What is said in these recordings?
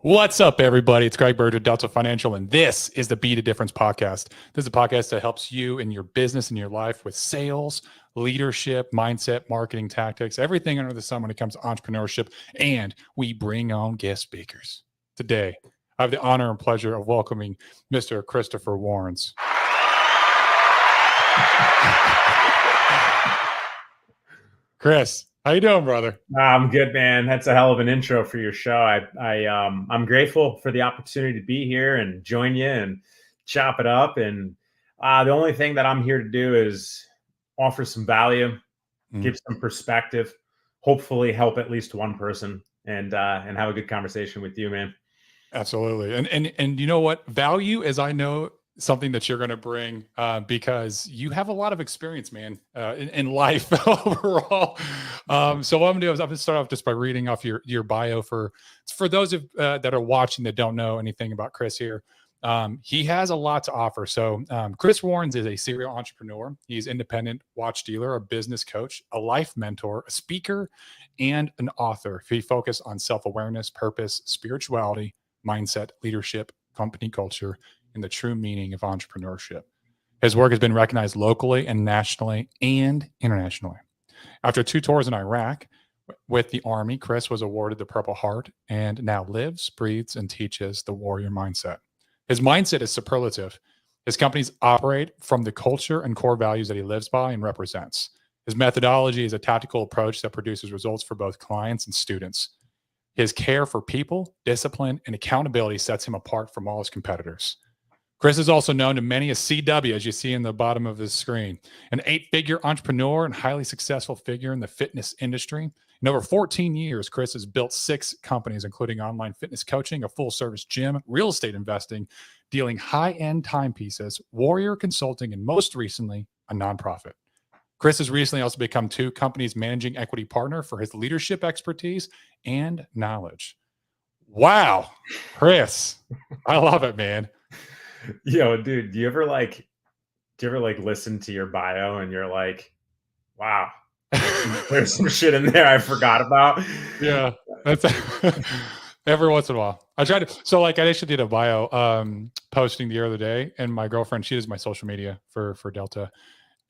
What's up, everybody? It's Greg Bird with Delta Financial, and this is the Be the Difference podcast. This is a podcast that helps you in your business and your life with sales, leadership, mindset, marketing tactics, everything under the sun when it comes to entrepreneurship. And we bring on guest speakers. Today, I have the honor and pleasure of welcoming Mr. Christopher Warrens. Chris, how you doing, brother? I'm good, man. That's a hell of an intro for your show. I'm grateful for the opportunity to be here and join you and chop it up. And the only thing that I'm here to do is offer some value, give some perspective, hopefully help at least one person, and have a good conversation with you, man. Absolutely. And you know what? Value, as I know, something that you're going to bring because you have a lot of experience, man, in life overall. So what I'm going to do is I'm going to start off just by reading off your bio for those of that are watching that don't know anything about Chris here. He has a lot to offer. So Chris Warrens is a serial entrepreneur. He's independent watch dealer, a business coach, a life mentor, a speaker, and an author. He focuses on self-awareness, purpose, spirituality, mindset, leadership, company culture, and the true meaning of entrepreneurship. His work has been recognized locally and nationally and internationally. After 2 tours in Iraq with the Army, Chris was awarded the Purple Heart and now lives, breathes, and teaches the warrior mindset. His mindset is superlative. His companies operate from the culture and core values that he lives by and represents. His methodology is a tactical approach that produces results for both clients and students. His care for people, discipline, and accountability sets him apart from all his competitors. Chris is also known to many as CW, as you see in the bottom of his screen, an 8-figure entrepreneur and highly successful figure in the fitness industry. In over 14 years, Chris has built 6 companies, including online fitness coaching, a full-service gym, real estate investing, dealing high-end timepieces, warrior consulting, and most recently, a nonprofit. Chris has recently also become 2 companies managing equity partner for his leadership expertise and knowledge. Wow, Chris, I love it, man. Yo, dude, do you ever listen to your bio and you're like, wow, there's some shit in there I forgot about? Yeah, that's every once in a while. I try to. So, like, I actually did a bio posting the other day, and my girlfriend, she does my social media for Delta,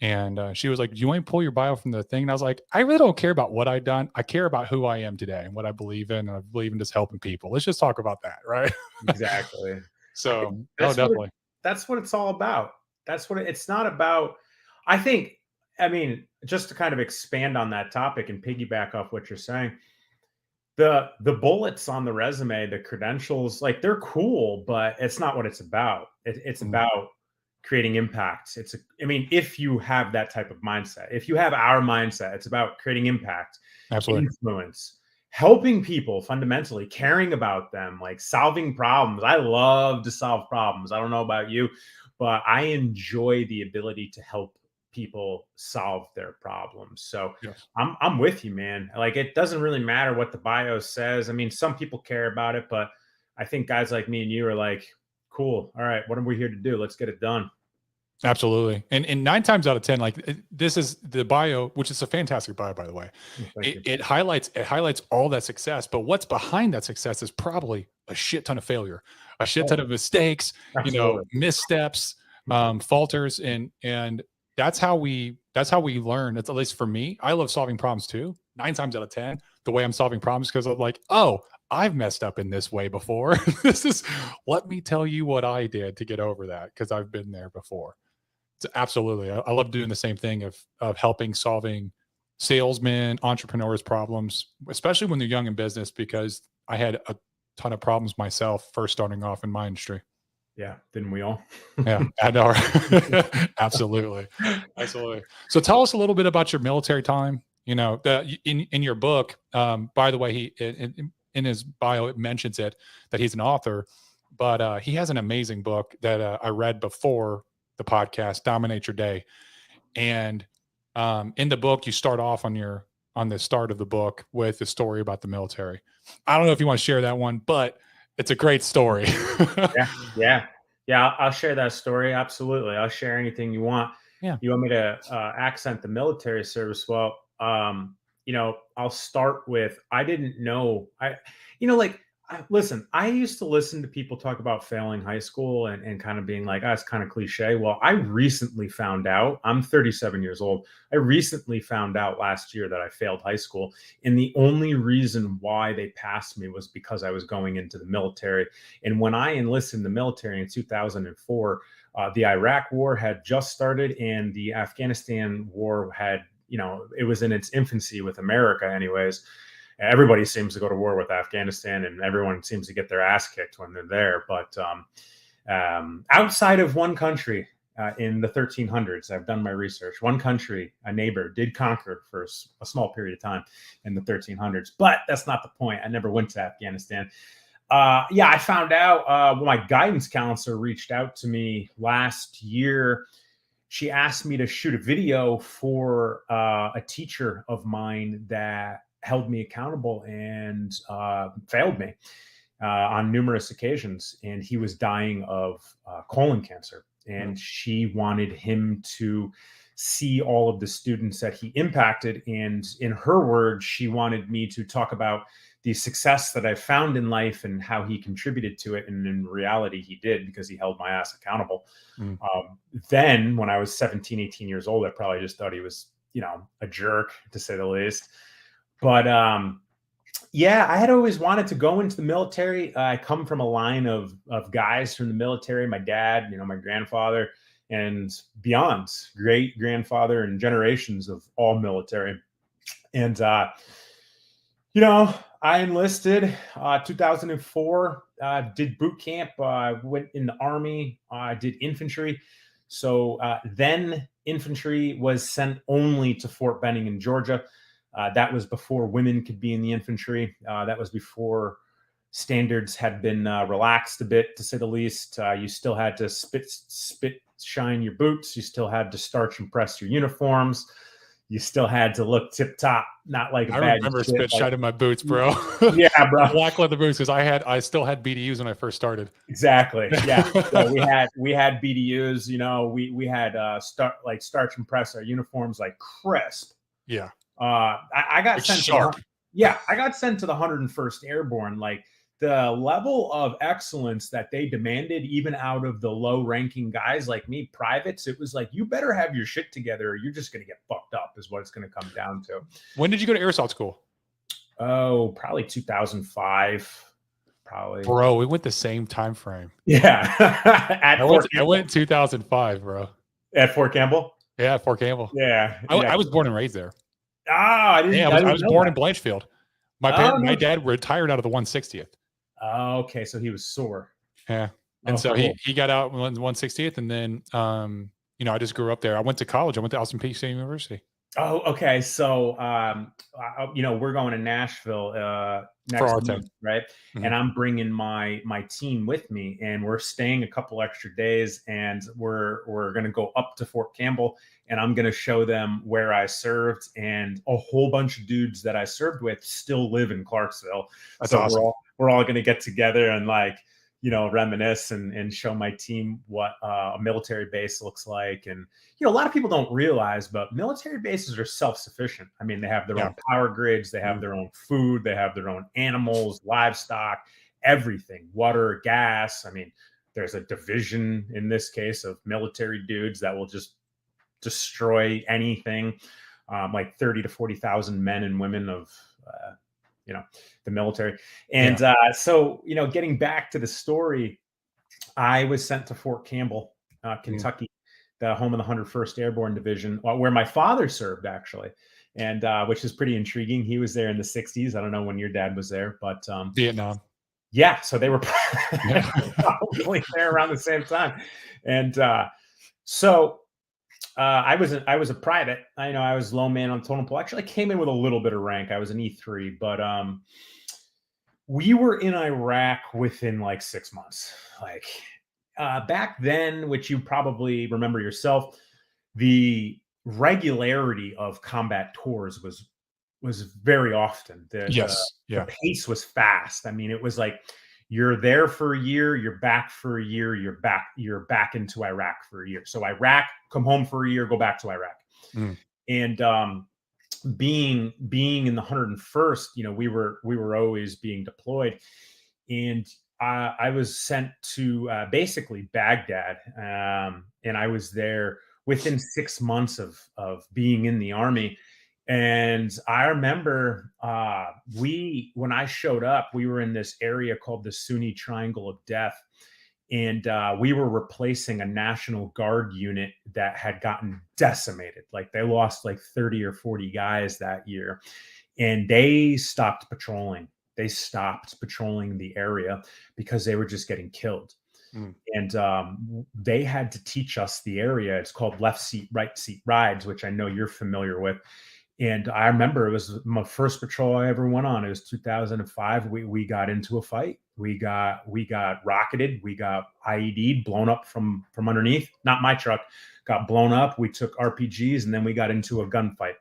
and she was like, "Do you want to pull your bio from the thing?" And I was like, "I really don't care about what I've done. I care about who I am today and what I believe in. And I believe in just helping people. Let's just talk about that, right?" Exactly. So, definitely. That's what it's all about. It's not about. I mean, just to kind of expand on that topic and piggyback off what you're saying, the bullets on the resume, the credentials, like, they're cool, but it's not what it's about. It's about creating impact. If you have that type of mindset, if you have our mindset, it's about creating impact, Absolutely, influence, helping people, fundamentally caring about them, like solving problems. I love to solve problems. I don't know about you, but I enjoy the ability to help people solve their problems. So yes. I'm with you, man. Like, it doesn't really matter what the bio says. I mean, some people care about it, but I think guys like me and you are like, cool. All right, what are we here to do? Let's get it done. Absolutely. And 9 times out of 10, like, this is the bio, which is a fantastic bio, by the way. It highlights all that success, but what's behind that success is probably a shit ton of failure, a shit ton of mistakes, Absolutely. Missteps, falters, and that's how we learn. It's, at least for me, I love solving problems too. 9 times out of 10, the way I'm solving problems, because I'm like, oh, I've messed up in this way before. Let me tell you what I did to get over that, because I've been there before. Absolutely. I love doing the same thing of helping solving salesmen, entrepreneurs problems, especially when they're young in business, because I had a ton of problems myself first starting off in my industry. Yeah. Didn't we all? Yeah, I know. Absolutely. Absolutely. So tell us a little bit about your military time. In your book, by the way, he in his bio, it mentions it, that he's an author, but he has an amazing book that I read before the podcast, Dominate Your Day. And in the book, you start off on the start of the book with the story about the military. I don't know if you want to share that one, but it's a great story. Yeah. I'll share that story. Absolutely. I'll share anything you want. Yeah. You want me to accent the military service? Well, I'll start with, I didn't know, Listen, I used to listen to people talk about failing high school and kind of being like, oh, it's kind of cliche. Well, I recently found out, I'm 37 years old. I recently found out last year that I failed high school. And the only reason why they passed me was because I was going into the military. And when I enlisted in the military in 2004, the Iraq war had just started and the Afghanistan war had, it was in its infancy with America, anyways. Everybody seems to go to war with Afghanistan, and everyone seems to get their ass kicked when they're there. But outside of one country in the 1300s, I've done my research. One country, a neighbor, did conquer for a small period of time in the 1300s. But that's not the point. I never went to Afghanistan. Yeah, I found out my guidance counselor reached out to me last year. She asked me to shoot a video for a teacher of mine that held me accountable and failed me on numerous occasions. And he was dying of colon cancer. And she wanted him to see all of the students that he impacted. And in her words, she wanted me to talk about the success that I found in life and how he contributed to it. And in reality, he did, because he held my ass accountable. Then when I was 17, 18 years old, I probably just thought he was, a jerk, to say the least. But yeah, I had always wanted to go into the military. I come from a line of guys from the military. My dad, my grandfather, and beyond, great grandfather, and generations of all military. And I enlisted 2004. Did boot camp. Went in the Army. Did infantry. So then infantry was sent only to Fort Benning in Georgia. That was before women could be in the infantry. That was before standards had been relaxed a bit, to say the least. You still had to spit, shine your boots. You still had to starch and press your uniforms. You still had to look tip top, not like a bag. I remember spit shining my boots, bro. Yeah, bro. Black leather boots, because I still had BDUs when I first started. Exactly. Yeah. So we had BDUs. We had starch and press our uniforms like crisp. Yeah. I got sent sharp. I got sent to the 101st Airborne. Like, the level of excellence that they demanded, even out of the low-ranking guys like me, privates, it was like, you better have your shit together, or you're just going to get fucked up, is what it's going to come down to. When did you go to Air Assault School? Oh, probably 2005. Probably. Bro, we went the same time frame. Yeah. I went 2005, bro. At Fort Campbell? Yeah, at Fort Campbell. Yeah. I was born and raised there. I was born in Blanchfield. My dad retired out of the 160th. Oh, okay. So he was sore. Yeah. And so cool. he got out on 160th, and then I just grew up there. I went to college. I went to Austin Peay State University. Oh, okay. So we're going to Nashville next month, right? Mm-hmm. And I'm bringing my team with me, and we're staying a couple extra days, and we're going to go up to Fort Campbell, and I'm going to show them where I served, and a whole bunch of dudes that I served with still live in Clarksville. That's so awesome. We're all going to get together and reminisce and show my team what a military base looks like. And, a lot of people don't realize, but military bases are self-sufficient. I mean, they have their own power grids, they have their own food, they have their own animals, livestock, everything, water, gas. I mean, there's a division in this case of military dudes that will just destroy anything, like 30 to 40,000 men and women of, the military. And so, getting back to the story, I was sent to Fort Campbell, Kentucky, the home of the 101st Airborne Division, where my father served, actually, and which is pretty intriguing. He was there in the 60s. I don't know when your dad was there, but Vietnam. Yeah, so they were probably there around the same time. And so I was a private. I was low man on totem pole. Actually, I came in with a little bit of rank. I was an E3, but we were in Iraq within like 6 months. Like back then, which you probably remember yourself, the regularity of combat tours was very often. The pace was fast. I mean, it was like, you're there for a year, you're back for a year, you're back into Iraq for a year. So Iraq, come home for a year, go back to Iraq. And being in the 101st, we were always being deployed. and I was sent to basically Baghdad, and I was there within 6 months of being in the army. And I remember when I showed up, we were in this area called the Sunni Triangle of Death, and we were replacing a National Guard unit that had gotten decimated. Like they lost like 30 or 40 guys that year, and they stopped patrolling. They stopped patrolling the area because they were just getting killed. Mm. And they had to teach us the area. It's called left seat, right seat rides, which I know you're familiar with. And I remember it was my first patrol I ever went on. It was 2005. We got into a fight. We got rocketed. We got IED'd, blown up from underneath. Not my truck. Got blown up. We took RPGs, and then we got into a gunfight.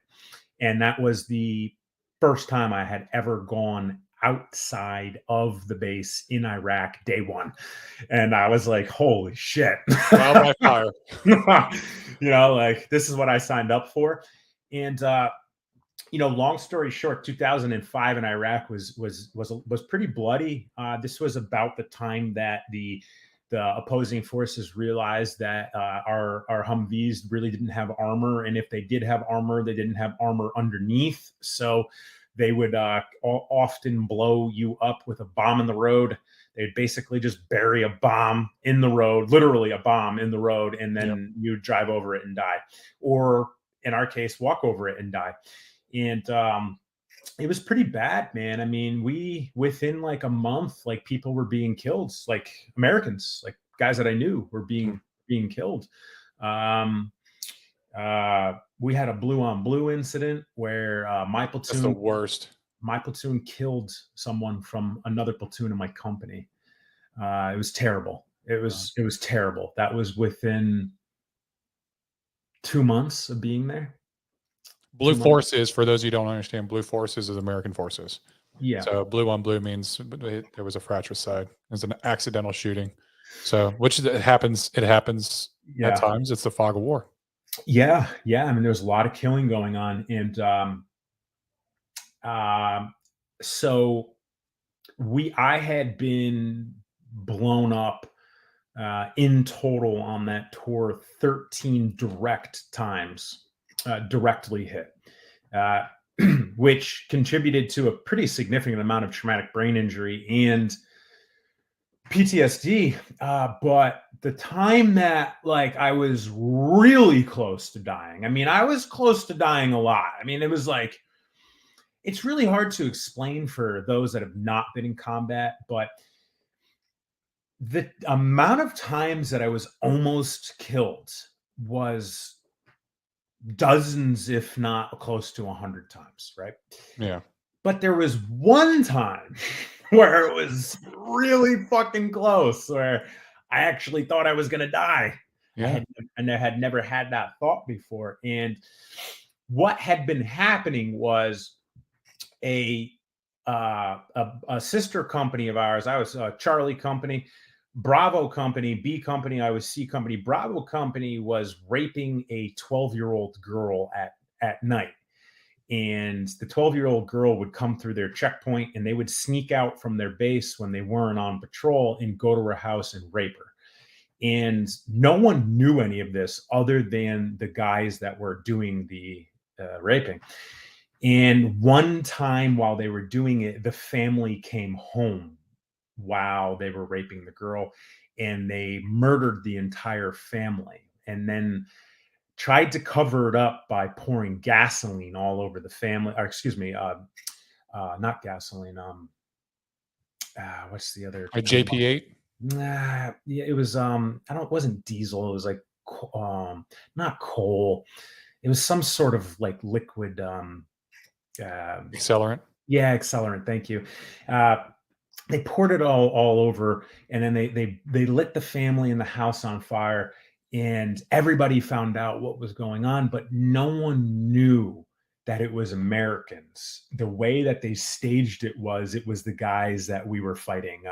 And that was the first time I had ever gone outside of the base in Iraq day one. And I was like, holy shit. Trial by fire. Like this is what I signed up for. And long story short, 2005 in Iraq was pretty bloody. This was about the time that the opposing forces realized that our Humvees really didn't have armor, and if they did have armor, they didn't have armor underneath. So they would often blow you up with a bomb in the road. They'd basically just bury a bomb in the road, literally a bomb in the road, and then you drive over it and die, or in our case, walk over it and die. And it was pretty bad, man. I mean, within like a month, like people were being killed, like Americans, like guys that I knew were being killed. We had a blue on blue incident where my platoon, That's the worst. My platoon killed someone from another platoon in my company. It was terrible. It was terrible. That was within 2 months of being there. Blue Forces, for those of you who don't understand, Blue Forces is American forces. Yeah. So blue on blue means there was a fratricide. It was an accidental shooting. So, which it happens at times. It's the fog of war. Yeah. I mean, there's a lot of killing going on. And so I had been blown up in total on that tour 13 direct times, directly hit, which contributed to a pretty significant amount of traumatic brain injury and PTSD. But the time that like I was really close to dying, I mean, I was close to dying a lot. I mean, it was like, it's really hard to explain for those that have not been in combat, but the amount of times that I was almost killed was dozens, if not close to 100 times, right? Yeah. But there was one time where it was really fucking close, where I actually thought I was going to die. Yeah. I had never had that thought before. And what had been happening was a sister company of ours. I was Charlie Company, Bravo Company, B Company. I was C Company. Bravo Company was raping a 12-year-old girl at night. And the 12-year-old girl would come through their checkpoint, and they would sneak out from their base when they weren't on patrol and go to her house and rape her. And no one knew any of this other than the guys that were doing the raping. And one time while they were doing it, the family came home while they were raping the girl, and they murdered the entire family, and then tried to cover it up by pouring gasoline all over the family. Or excuse me, not gasoline. What's the other? JP8. Yeah, it was. It wasn't diesel. It was like, not coal. It was some sort of like liquid. Accelerant. Yeah, accelerant. Thank you. They poured it all over, and then they lit the family and the house on fire, and everybody found out what was going on, but no one knew that it was Americans. The way that they staged it was the guys that we were fighting.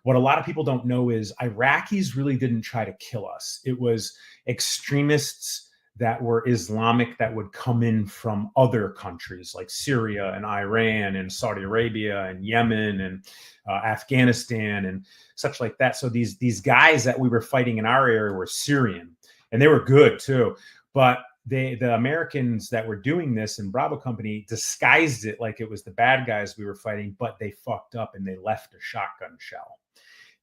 What a lot of people don't know is Iraqis really didn't try to kill us. It was extremists that were Islamic that would come in from other countries like Syria and Iran and Saudi Arabia and Yemen and Afghanistan and such like that. So these guys that we were fighting in our area were Syrian, and they were good too. But the Americans that were doing this in Bravo Company disguised it like it was the bad guys we were fighting, but they fucked up and they left a shotgun shell.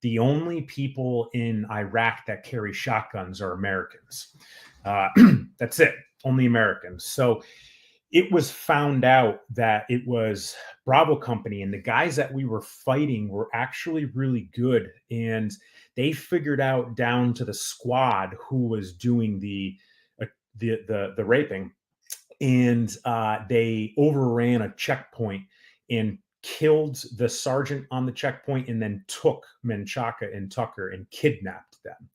The only people in Iraq that carry shotguns are Americans. That's it, only Americans. So it was found out that it was Bravo Company, and the guys that we were fighting were actually really good. And they figured out down to the squad who was doing the raping, and they overran a checkpoint and killed the sergeant on the checkpoint, and then took Menchaca and Tucker and kidnapped them.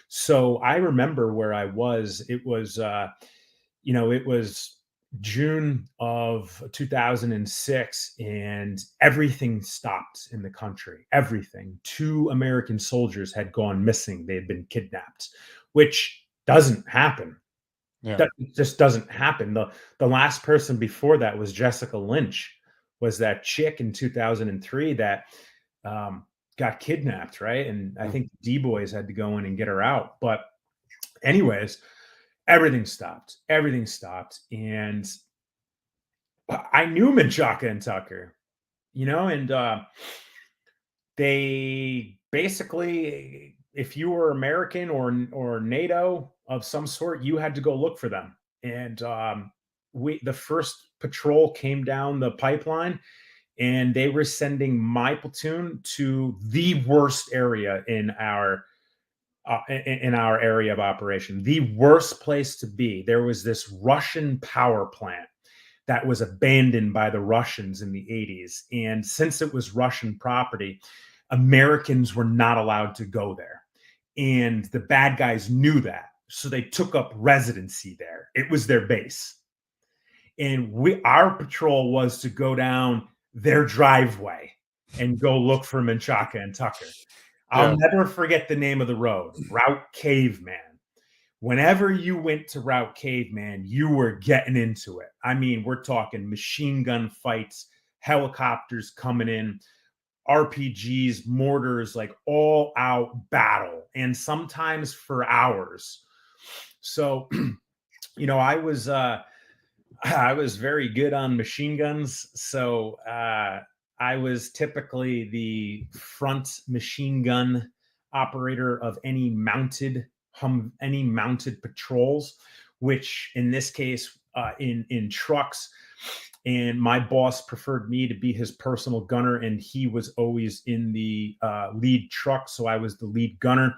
So I remember where I was. It was, it was June of 2006, and everything stopped in the country. Everything. 2 American soldiers had gone missing. They had been kidnapped, which doesn't happen. Yeah. That just doesn't happen. The last person before that was Jessica Lynch, was that chick in 2003 that got kidnapped, right? And I think the D-boys had to go in and get her out. But anyways, everything stopped. Everything stopped. And I knew Menchaca and Tucker, and they basically, if you were American or NATO of some sort, you had to go look for them. And the first patrol came down the pipeline, and they were sending my platoon to the worst area in our area of operation, the worst place to be. There was this Russian power plant that was abandoned by the Russians in the 80s. And since it was Russian property, Americans were not allowed to go there. And the bad guys knew that. So they took up residency there. It was their base. And our patrol was to go down their driveway and go look for Menchaca and Tucker. I'll never forget the name of the road, Route Caveman. Whenever you went to Route Caveman, you were getting into it. I mean, we're talking machine gun fights, helicopters coming in, RPGs, mortars, like all out battle, and sometimes for hours. So, I was very good on machine guns. So I was typically the front machine gun operator of any mounted patrols, which in this case, in trucks. And my boss preferred me to be his personal gunner, and he was always in the lead truck. So I was the lead gunner.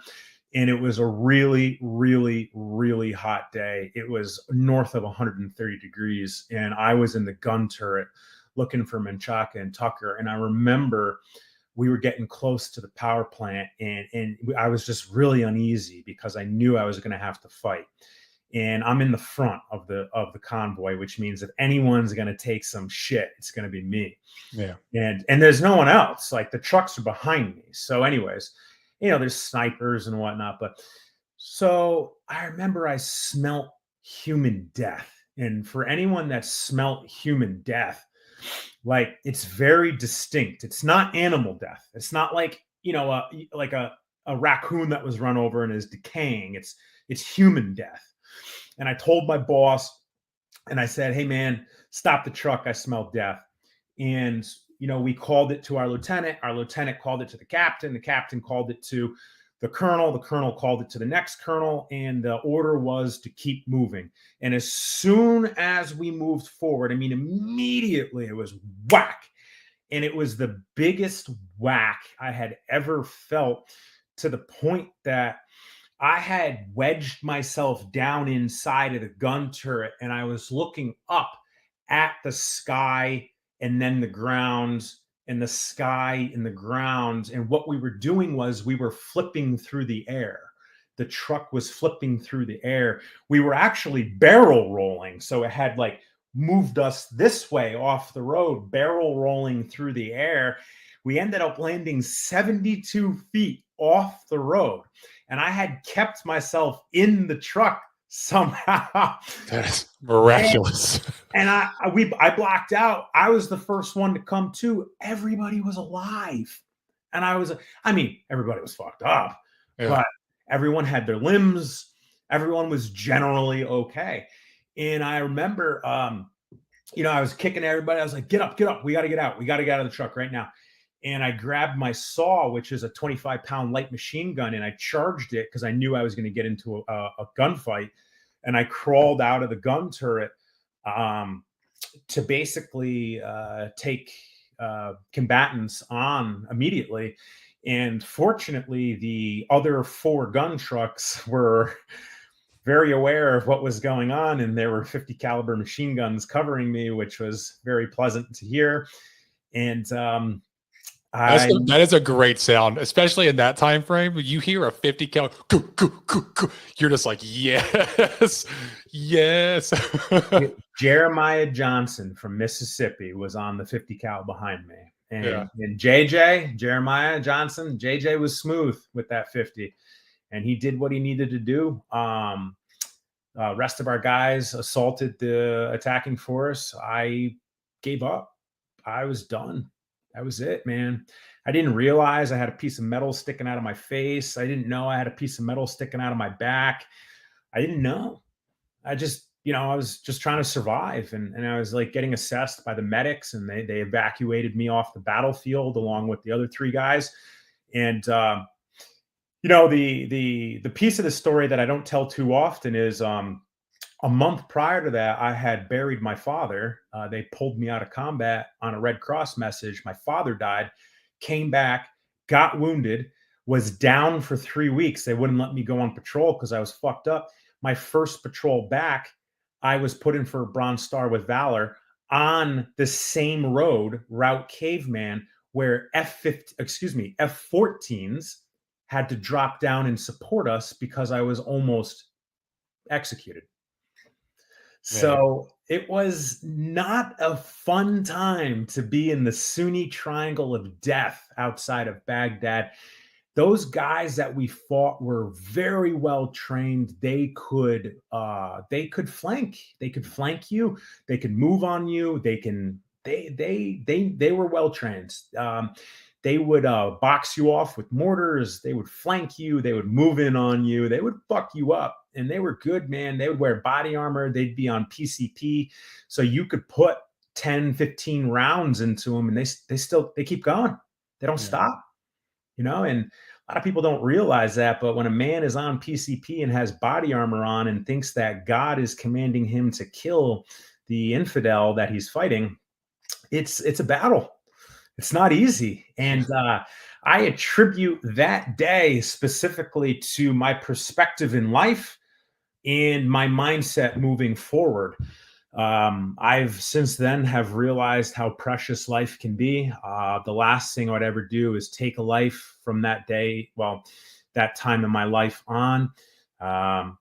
And it was a really, really, really hot day. It was north of 130 degrees. And I was in the gun turret looking for Menchaca and Tucker. And I remember we were getting close to the power plant, and I was just really uneasy because I knew I was going to have to fight. And I'm in the front of the convoy, which means if anyone's going to take some shit, it's going to be me. Yeah. And there's no one else. Like, the trucks are behind me. So anyways, there's snipers and whatnot. But so I remember I smelt human death. And for anyone that smelt human death, like, it's very distinct. It's not animal death. It's not like, like a raccoon that was run over and is decaying. It's human death. And I told my boss, and I said, "Hey man, stop the truck. I smell death." And, we called it to our lieutenant. Our lieutenant called it to the captain. The captain called it to the colonel. The colonel called it to the next colonel. And the order was to keep moving. And as soon as we moved forward, immediately it was whack. And it was the biggest whack I had ever felt, to the point that I had wedged myself down inside of the gun turret, and I was looking up at the sky and then the ground, and the sky and the ground. And what we were doing was we were flipping through the air. The truck was flipping through the air. We were actually barrel rolling. So it had like moved us this way off the road, barrel rolling through the air. We ended up landing 72 feet off the road. And I had kept myself in the truck somehow. That is And miraculous. and I blacked out. I was the first one to come to. Everybody was alive. And I mean, everybody was fucked up, Yeah. but everyone had their limbs. Everyone was generally okay. And I remember I was kicking everybody. I was like, get up, get up. We got to get out. We got to get out of the truck right now. And I grabbed my saw, which is a 25-pound light machine gun, and I charged it because I knew I was going to get into a gunfight. And I crawled out of the gun turret um, to basically take combatants on immediately. And fortunately, the other 4 gun trucks were very aware of what was going on, and there were 50 caliber machine guns covering me, which was very pleasant to hear. And I That is a great sound, especially in that time frame. You hear a 50 cal, you're just like, yes, yes. Jeremiah Johnson from Mississippi was on the 50 cal behind me. Yeah, And Jeremiah Johnson, JJ was smooth with that 50, and he did what he needed to do. Rest of our guys assaulted the attacking force. I gave up. I was done. That was it, man. I didn't realize I had a piece of metal sticking out of my face. I didn't know I had a piece of metal sticking out of my back. I didn't know. I just, I was just trying to survive. And I was like getting assessed by the medics, and they evacuated me off the battlefield along with the other 3 guys. And, the piece of the story that I don't tell too often is a month prior to that, I had buried my father. They pulled me out of combat on a Red Cross message. My father died, came back, got wounded, was down for 3 weeks. They wouldn't let me go on patrol because I was fucked up. My first patrol back, I was put in for a Bronze Star with Valor on the same road, Route Caveman, where F-14s had to drop down and support us because I was almost executed. man. So it was not a fun time to be in the Sunni Triangle of Death outside of Baghdad. Those guys that we fought were very well trained. They could flank. They could flank you. They could move on you. They were well trained. They would box you off with mortars. They would flank you. They would move in on you. They would fuck you up. And they were good, man. They would wear body armor. They'd be on PCP. So you could put 10, 15 rounds into them, and they keep going. They don't stop, and a lot of people don't realize that. But when a man is on PCP and has body armor on and thinks that God is commanding him to kill the infidel that he's fighting, it's a battle. It's not easy. And I attribute that day specifically to my perspective in life and my mindset moving forward. I've since then have realized how precious life can be. The last thing I would ever do is take a life from that day, that time in my life on. I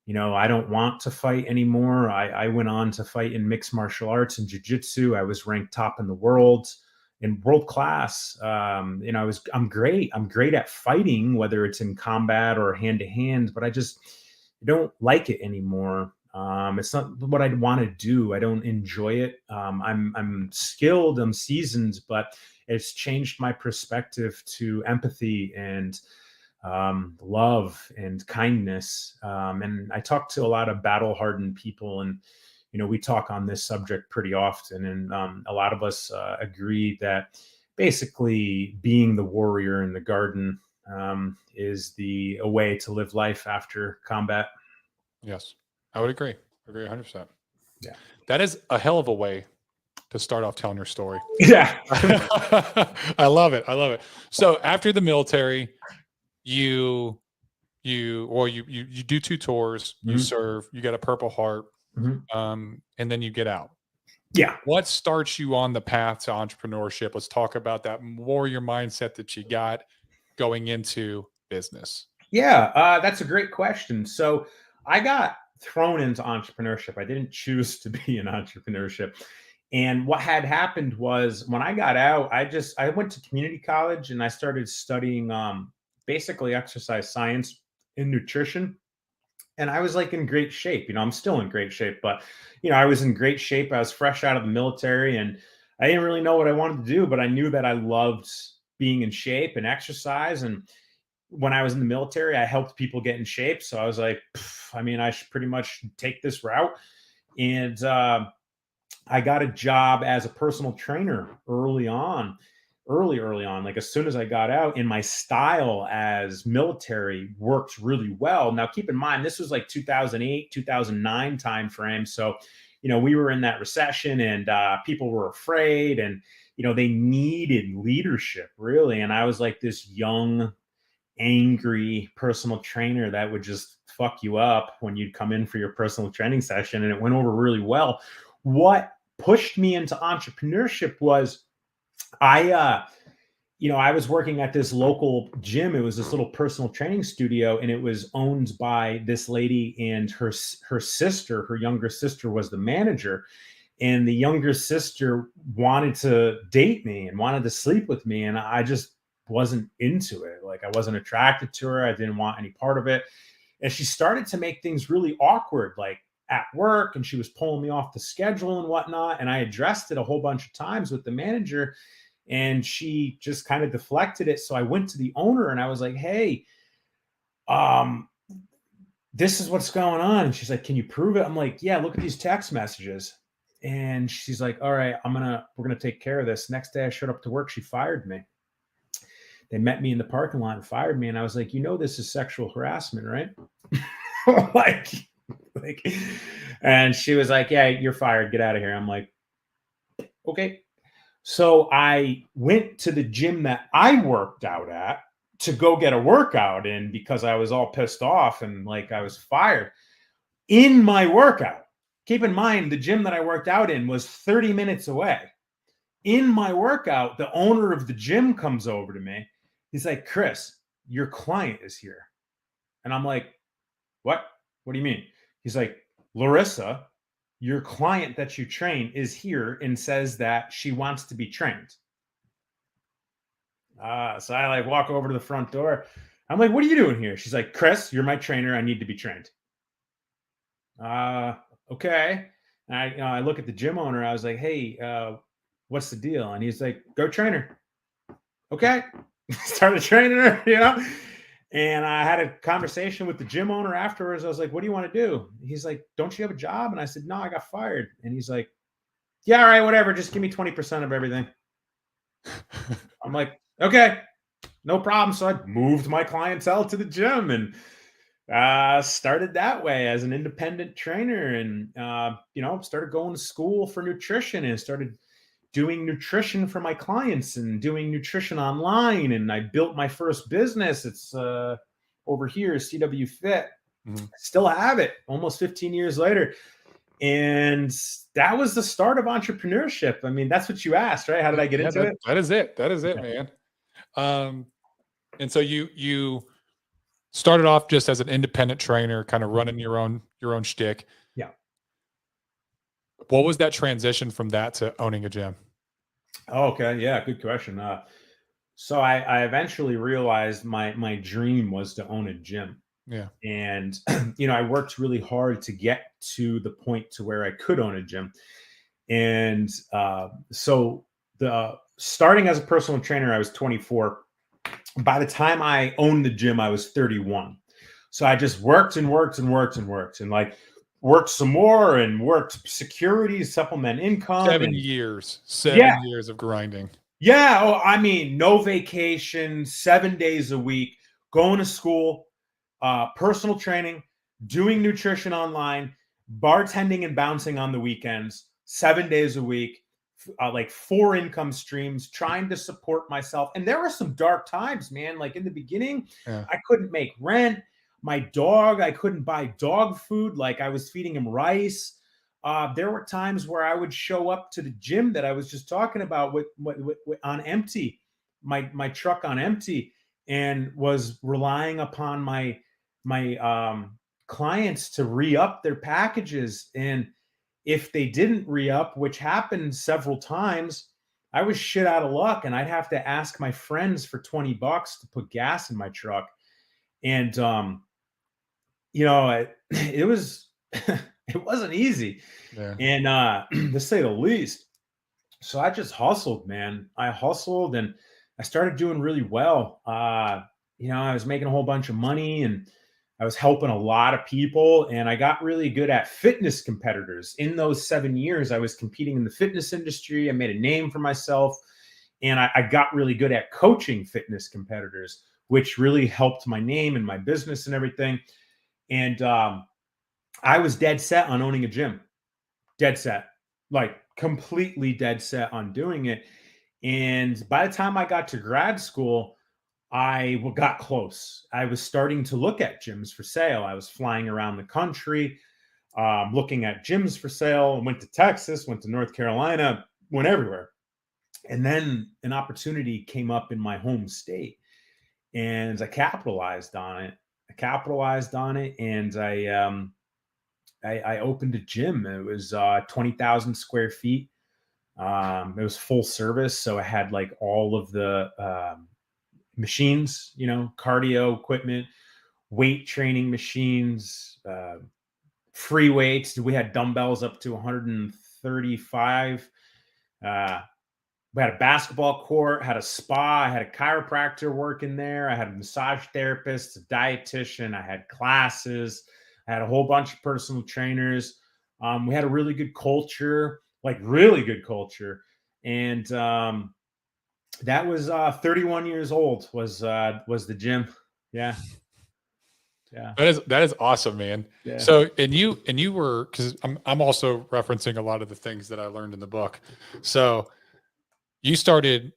don't want to fight anymore. I went on to fight in mixed martial arts and jiu-jitsu. I was ranked top in the world, in world class. I'm great. I'm great at fighting, whether it's in combat or hand to hand, but I just don't like it anymore. It's not what I'd want to do. I don't enjoy it. I'm skilled, I'm seasoned, but it's changed my perspective to empathy and love and kindness. And I talk to a lot of battle-hardened people, and we talk on this subject pretty often. And a lot of us agree that basically being the warrior in the garden is a way to live life after combat. Yes, I would agree. Agree 100%. Yeah. That is a hell of a way to start off telling your story. Yeah. I love it. I love it. So after the military, you do 2 tours, you serve, you get a Purple Heart, and then you get out. Yeah. What starts you on the path to entrepreneurship? Let's talk about that warrior mindset that you got going into business. Yeah, that's a great question. So I got thrown into entrepreneurship. I didn't choose to be in entrepreneurship. And what had happened was when I got out, I went to community college and I started studying basically exercise science and nutrition. and I was like in great shape. I'm still in great shape, but I was in great shape. I was fresh out of the military, and I didn't really know what I wanted to do, but I knew that I loved being in shape and exercise. And when I was in the military, I helped people get in shape. So I was like, I mean, I should pretty much take this route. And I got a job as a personal trainer early on, like as soon as I got out, and my style as military worked really well. Now, keep in mind, this was like 2008, 2009 timeframe. So, we were in that recession, and people were afraid, and, they needed leadership really. And I was like this young, angry personal trainer that would just fuck you up when you'd come in for your personal training session, and it went over really well. What pushed me into entrepreneurship was I was working at this local gym. It was this little personal training studio, and it was owned by this lady, and her sister, her younger sister, was the manager. And the younger sister wanted to date me and wanted to sleep with me, and I just wasn't into it. Like, I wasn't attracted to her. I didn't want any part of it. And she started to make things really awkward, like at work, and she was pulling me off the schedule and whatnot. And I addressed it a whole bunch of times with the manager, and she just kind of deflected it. So I went to the owner and I was like, "Hey, um, this is what's going on." And she's like, "Can you prove it?" I'm like, "Yeah, look at these text messages." And she's like, "All right, we're gonna take care of this." Next day I showed up to work, she fired me. They met me in the parking lot and fired me. And I was like, this is sexual harassment, right? like, like, and she was like, "Yeah, you're fired. Get out of here." I'm like, "Okay." So I went to the gym that I worked out at to go get a workout in, because I was all pissed off and like I was fired. In my workout, keep in mind, the gym that I worked out in was 30 minutes away. In my workout, the owner of the gym comes over to me. He's like, "Chris, your client is here." And I'm like, "What? What do you mean?" He's like, "Larissa, your client that you train is here and says that she wants to be trained." So I like walk over to the front door. I'm like, "What are you doing here?" She's like, "Chris, you're my trainer. I need to be trained." Okay. And I look at the gym owner. I was like, "Hey, what's the deal?" And he's like, "Go train her." Okay. Started training her. And I had a conversation with the gym owner afterwards. I was like, "What do you want to do?" He's like, "Don't you have a job?" And I said, "No, I got fired." And he's like, "Yeah, all right, whatever. Just give me 20% of everything." I'm like, "Okay, no problem." So I moved my clientele to the gym, and started that way as an independent trainer, and started going to school for nutrition, and started doing nutrition for my clients and doing nutrition online. And I built my first business. It's over here, CW Fit. Mhm. Still have it almost 15 years later. And that was the start of entrepreneurship. I mean, that's what you asked, right? How did I get Yeah, into it? that is it. That is it, Yeah. man. Um, and so you started off just as an independent trainer, kind of running your own shtick. Yeah. What was that transition from that to owning a gym? Oh, okay. Yeah. Good question. So I eventually realized my dream was to own a gym. Yeah. And I worked really hard to get to the point to where I could own a gym. And so the starting as a personal trainer, I was 24. By the time I owned the gym, I was 31. So I just worked and worked and worked and worked, and like worked some more and worked security, supplement income. 7 And years, yeah, 7 years of grinding. yeah. Oh, I mean, no vacation, 7 days a week, going to school, personal training, doing nutrition online, bartending and bouncing on the weekends, 7 days a week, like 4 income streams, trying to support myself. And there were some dark times, man. Like in the beginning, Yeah. I couldn't make rent. My dog, I couldn't buy dog food. Like I was feeding him rice. There were times where I would show up to the gym that I was just talking about with on empty, my truck on empty, and was relying upon my clients to re-up their packages. And if they didn't re-up, which happened several times, I was shit out of luck, and I'd have to ask my friends for $20 to put gas in my truck. And it was it wasn't easy, Yeah. and to say the least. So I just hustled, man. I hustled and I started doing really well. I was making a whole bunch of money and I was helping a lot of people. And I got really good at fitness competitors. In those 7 years, I was competing in the fitness industry. I made a name for myself. And I got really good at coaching fitness competitors, which really helped my name and my business and everything. And I was dead set on owning a gym, dead set, like completely dead set on doing it. And by the time I got to grad school, I got close. I was starting to look at gyms for sale. I was flying around the country, looking at gyms for sale. Went to Texas, went to North Carolina, went everywhere. And then an opportunity came up in my home state, and I capitalized on it. And I opened a gym. It was 20,000 square feet. It was full service, so I had like all of the machines, cardio equipment, weight training machines, free weights. We had dumbbells up to 135. Uh, we had a basketball court, had a spa, I had a chiropractor working there, I had a massage therapist, a dietitian, I had classes, I had a whole bunch of personal trainers. We had a really good culture, like really good culture, and that was 31 years old. Was the gym? Yeah, yeah, That is awesome, man. yeah, So, and you were, because I'm also referencing a lot of the things that I learned in the book. So you started,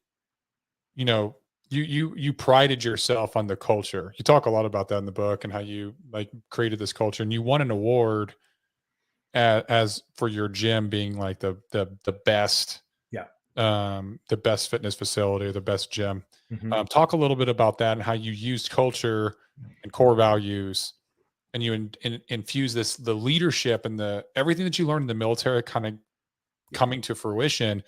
you know, you prided yourself on the culture. You talk a lot about that in the book and how you like created this culture, and you won an award as for your gym being like the best, yeah. the best fitness facility, the best gym. Mhm. Talk a little bit about that and how you used culture and core values, and you infuse the leadership and the everything that you learned in the military kind of coming to fruition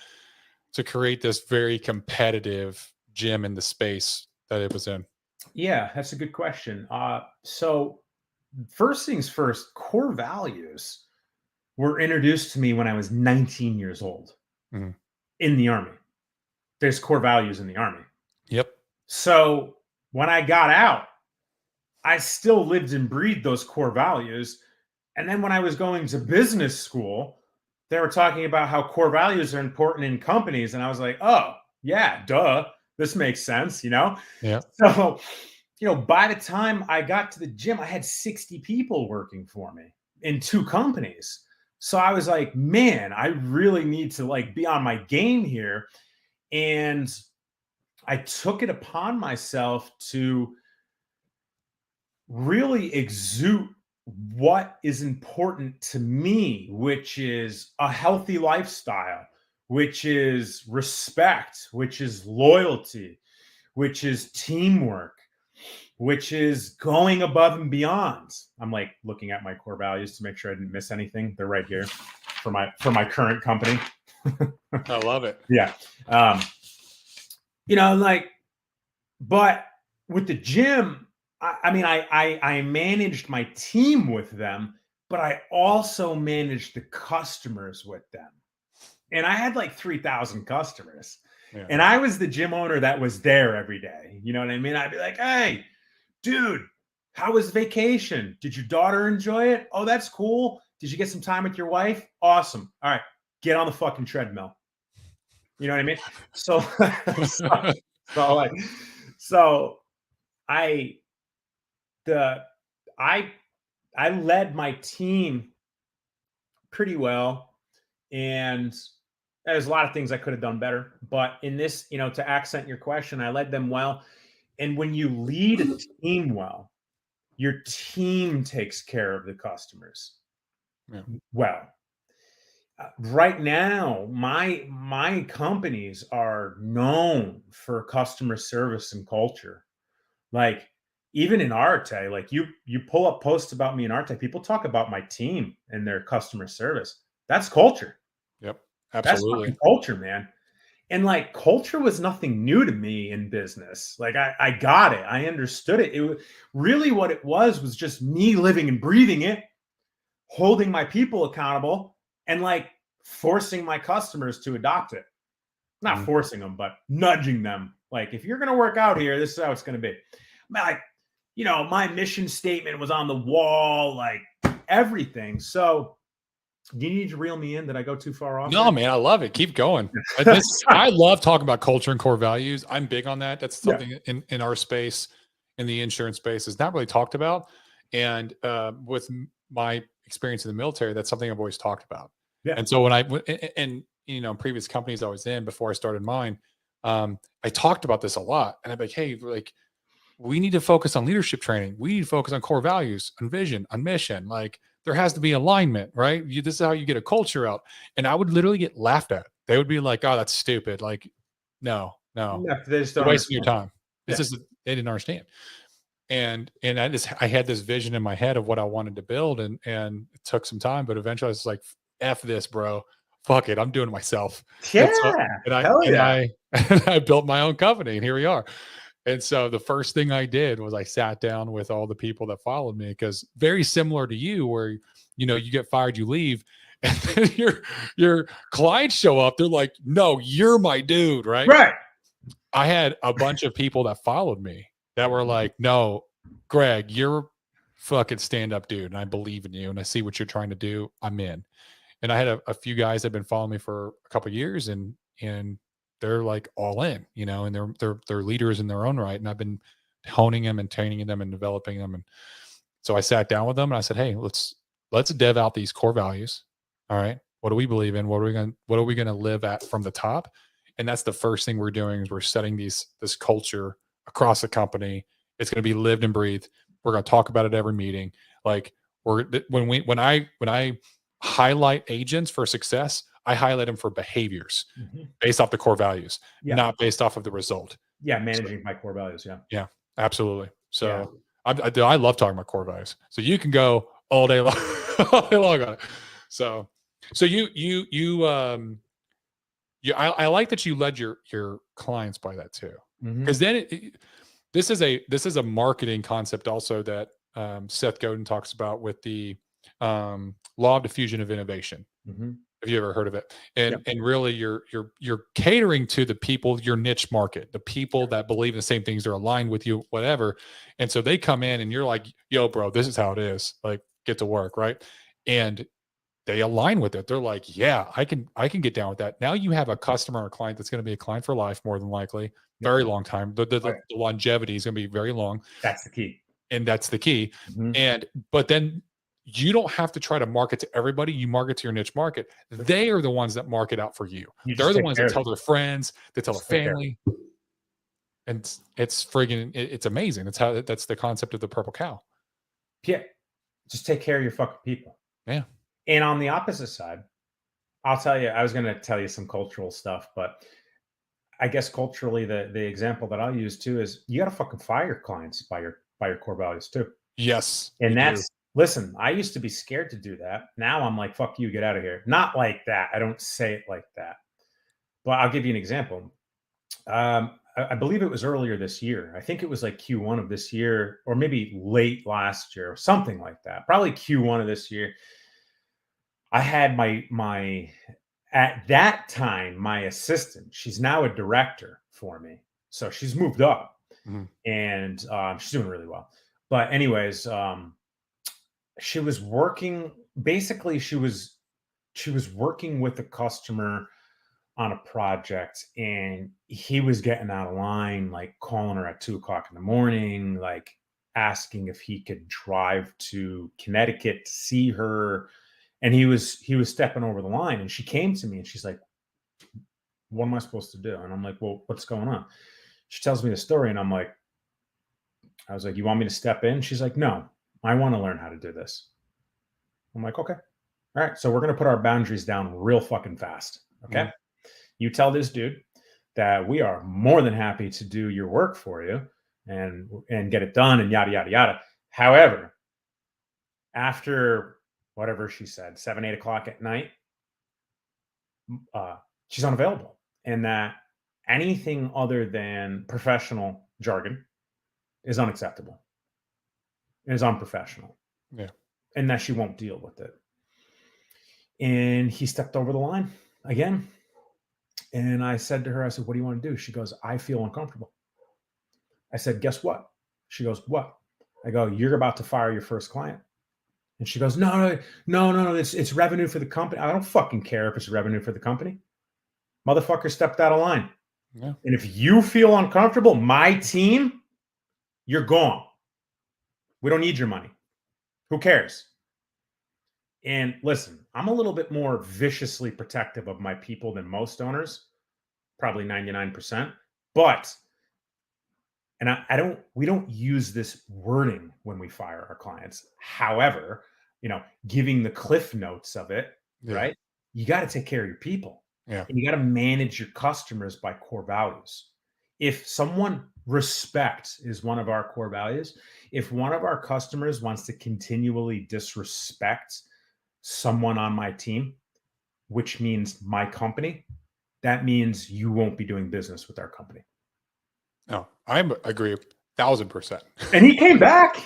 to create this very competitive gym in the space that it was in. Yeah, that's a good question. So first things first, core values were introduced to me when I was 19 years old Mhm. in the Army. There's core values in the Army. Yep. So when I got out, I still lived and breathed those core values. And then when I was going to business school, they were talking about how core values are important in companies. And I was like, oh, yeah, duh. This makes sense. Yeah. So, by the time I got to the gym, I had 60 people working for me in two companies. So I was like, man, I really need to like be on my game here. And I took it upon myself to really exude what is important to me, which is a healthy lifestyle, which is respect, which is loyalty, which is teamwork, which is going above and beyond. I'm like looking at my core values to make sure I didn't miss anything. They're right here for my current company. I love it. Yeah. Um, like, but with the gym, I mean, I managed my team with them, but I also managed the customers with them. And I had like 3,000 customers. Yeah. And I was the gym owner that was there every day. You know what I mean? I'd be like, hey, dude, how was vacation? Did your daughter enjoy it? Oh, that's cool. Did you get some time with your wife? Awesome. All right, get on the fucking treadmill. You know what I mean? So, so, like, so I the I I led my team pretty well, and there's a lot of things I could have done better. But in this, to accent your question, I led them well. And when you lead a team well, your team takes care of the customers Yeah. well. Right now, my companies are known for customer service and culture. Like even in Arte, like you pull up posts about me in Arte, people talk about my team and their customer service. That's culture. Yep. That's Absolutely. fucking culture, man. And like culture was nothing new to me in business. Like I got it. I understood it. It was really what it was just me living and breathing it, holding my people accountable, and like forcing my customers to adopt it. Not Mhm. forcing them, but nudging them. Like, if you're going to work out here, this is how it's going to be. Like, my mission statement was on the wall, like everything. So, do you need to reel me in? Did I go too far off No, there? man, I love it. Keep going. Yeah. I love talking about culture and core values. I'm big on that. That's Yeah. something in our space, in the insurance space, is not really talked about. And with my experience in the military, that's something I've always talked about. Yeah. And so when previous companies I was in before I started mine, I talked about this a lot. And I'm like, hey, like, we need to focus on leadership training. We need to focus on core values, on vision, on mission. Like, there has to be alignment, right? This is how you get a culture out. And I would literally get laughed at. They would be like, "Oh, that's stupid." Like, no, no, Yeah, they just don't you're wasting your understand. time. This Yeah. is they didn't understand. And I had this vision in my head of what I wanted to build, and it took some time, but eventually I was like, "F this, bro. Fuck it. I'm doing it myself." And so Yeah. and I Hell and yeah. I and I built my own company, and here we are. And so the first thing I did was I sat down with all the people that followed me, because very similar to you, where you get fired, you leave, and then your clients show up. They're like, "No, you're my dude," right? Right. I had a bunch of people that followed me that were like, "No, Greg, you're fucking stand up dude, and I believe in you, and I see what you're trying to do. I'm in." And I had a few guys that have been following me for a couple of years, and they're like all in, and they're leaders in their own right. And I've been honing them and training them and developing them. And so I sat down with them and I said, "Hey, let's dev out these core values. All right. What do we believe in? What are we gonna live at from the top?" And that's the first thing we're doing, is we're setting this culture across the company. It's gonna be lived and breathed. We're gonna talk about it every meeting. Like, when I highlight agents for success, I highlight them for behaviors Mhm. based off the core values, Yeah. not based off of the result. Yeah. So, Managing my core values. Yeah. yeah, absolutely. Yeah. So I love talking about core values. So you can go all day long, all day long on it. So, so I like that you led your clients by that too, Hmm. because then this is a marketing concept also that Seth Godin talks about with the law of diffusion of innovation. Hmm. Have you ever heard of it? Yeah. And really, you're catering to the people, your niche market, the people that believe in the same things, they're aligned with you, whatever. And so they come in, and you're like, "Yo, bro, this is how it is. Like, get to work, right?" And they align with it. They're like, "Yeah, I can get down with that." Now you have a customer or client that's going to be a client for life, more than likely, Yeah. very long time. The, the, Oh, the yeah. the longevity is going to be very long, That's the key. and that's the key. Mhm. And but then you don't have to try to market to everybody. You market to your niche market. They are the ones that market out for you. You They're just the take ones care that of tell them. their friends, they tell their Just take care of family, and it's friggin' it's amazing. That's the concept of the purple cow. 'em. Yeah. Just take care of your fucking people. Yeah. And on the opposite side, I'll tell you, I was going to tell you some cultural stuff, but I guess culturally, the example that I'll use too is you got to fucking fire your clients by your core values too. Yes, you And do. that's listen. I used to be scared to do that. Now I'm like, fuck you, get out of here. Not like that. I don't say it like that, but I'll give you an example. I believe it was earlier this year. I think it was like Q1 of this year, or maybe late last year, or something like that. Probably Q1 of this year. I had my at that time my assistant. She's now a director for me, so she's moved up Mhm. and she's doing really well. But anyways, she was working. Basically, she was working with a customer on a project, and he was getting out of line, like calling her at 2 o'clock in the morning, like asking if he could drive to Connecticut to see her. And he was stepping over the line. And she came to me and she's like, "What am I supposed to do?" And I'm like, "Well, what's going on?" She tells me the story, and I was like, "You want me to step in?" She's like, "No, I want to learn how to do this." I'm like, "Okay. All right. So we're gonna put our boundaries down real fucking fast. Okay. Mhm. You tell this dude that we are more than happy to do your work for you and get it done and yada yada yada. However, after whatever she said, 7, 8 o'clock at night, uh, she's unavailable. And that anything other than professional jargon is unacceptable. It is unprofessional, Yeah. and that she won't deal with it. And he stepped over the line again. And I said to her, I said, "What do you want to do?" She goes, "I feel uncomfortable." I said, "Guess what?" She goes, "What?" I go, "You're about to fire your first client." And she goes, "No. It's revenue for the company." I don't fucking care if it's revenue for the company. Motherfucker stepped out of line. Yeah. And if you feel uncomfortable, my team, you're gone. We don't need your money. Who cares? And listen, I'm a little bit more viciously protective of my people than most owners, probably 99%. But, and we don't use this wording when we fire our clients. However, giving the cliff notes of it, Yeah. right? You got to take care of your people, Yeah. and you got to manage your customers by core values. If someone respect is one of our core values, if one of our customers wants to continually disrespect someone on my team, which means my company, that means you won't be doing business with our company. No, I agree 1,000%. And he came back.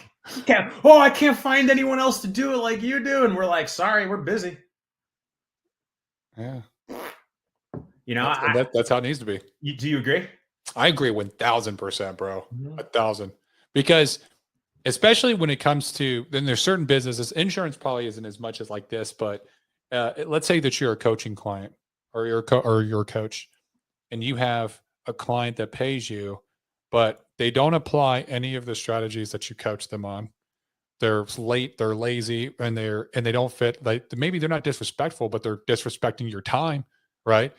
I can't find anyone else to do it like you do. And we're like, sorry, we're busy. Yeah. I, That's how it needs to be. do you agree? I agree 1,000%, bro. Mhm. 1,000. Because especially when it comes to, then there's certain businesses, insurance probably isn't as much as like this, but let's say that you're a coaching client or you're a coach and you have a client that pays you, but they don't apply any of the strategies that you coach them on. They're late, they're lazy, and they don't fit. Like maybe they're not disrespectful, but they're disrespecting your time, right?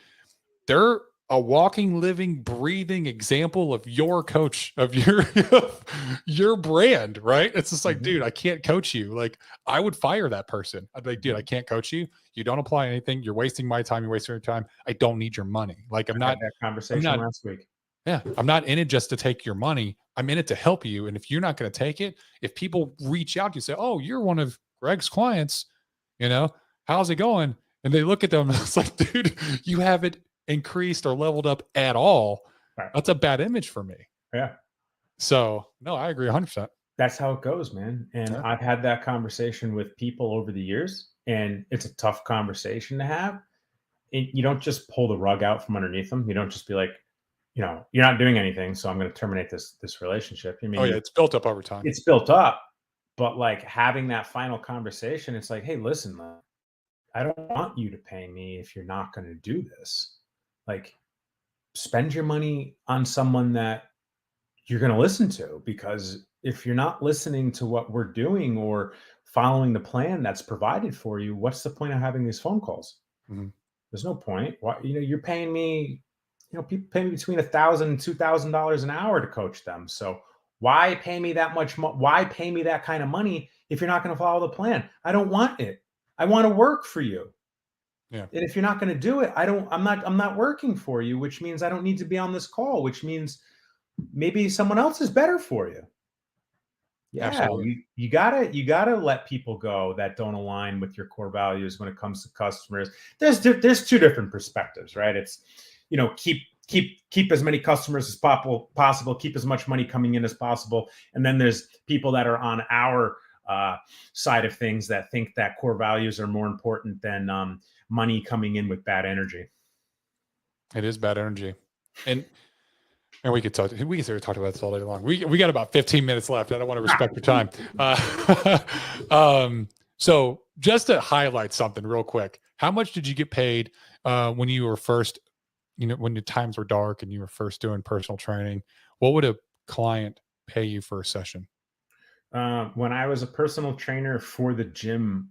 They're a walking, living, breathing example of your coach, of your brand, right? It's just like, Mhm. dude, I can't coach you. Like, I would fire that person. I'd be like, dude, I Mhm. can't coach you. You don't apply anything. You're wasting my time. You're wasting your time. I don't need your money. Like, I had that I'm conversation not, last week. yeah, I'm not in it just to take your money. I'm in it to help you. And if you're not going to take it, if people reach out to you, say, oh, you're one of Greg's clients, how's it going? And they look at them and it's like, dude, you haven't increased or leveled up at all. Right. That's a bad image for me. Yeah. So, no, I agree 100%. That's how it goes, man. And Yeah. I've had that conversation with people over the years, and it's a tough conversation to have. And you don't just pull the rug out from underneath them. You don't just be like, you're not doing anything, so I'm going to terminate this relationship. I Oh, mean, yeah. It's built up over time. it's built up, but like having that final conversation, it's like, hey, listen, I don't want you to pay me if you're not going to do this. Like, spend your money on someone that you're going to listen to, because if you're not listening to what we're doing or following the plan that's provided for you, what's the point of having these phone calls? Mhm. There's no point. Why, you're paying me, people pay me between $1,000 and $2,000 an hour to coach them. So why pay me that much? Why pay me that kind of money if you're not going to follow the plan? I don't want it. I want to work for you. Yeah. And if you're not going to do it, I'm not working for you, which means I don't need to be on this call, which means maybe someone else is better for you. Yeah, Absolutely. you gotta let people go that don't align with your core values when it comes to customers. There's two different perspectives, right? It's keep as many customers as possible, keep as much money coming in as possible, and then there's people that are on our side of things that think that core values are more important than money coming in with bad energy. It is bad energy. And we could talk about this all day long. We got about 15 minutes left. I don't want to respect your time. So just to highlight something real quick, how much did you get paid when you were first, when the times were dark and you were first doing personal training? What would a client pay you for a session? When I was a personal trainer for the gym,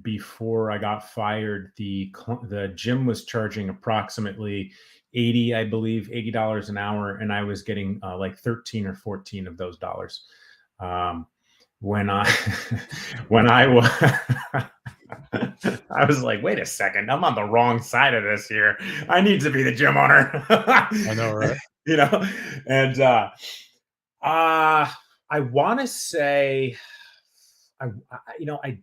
before I got fired, the gym was charging approximately 80, I believe, $80 an hour, and I was getting like 13 or 14 of those dollars. Um, when I when I was I was like, wait a second, I'm on the wrong side of this here. I need to be the gym owner. I know, right? you know, and I want to say, I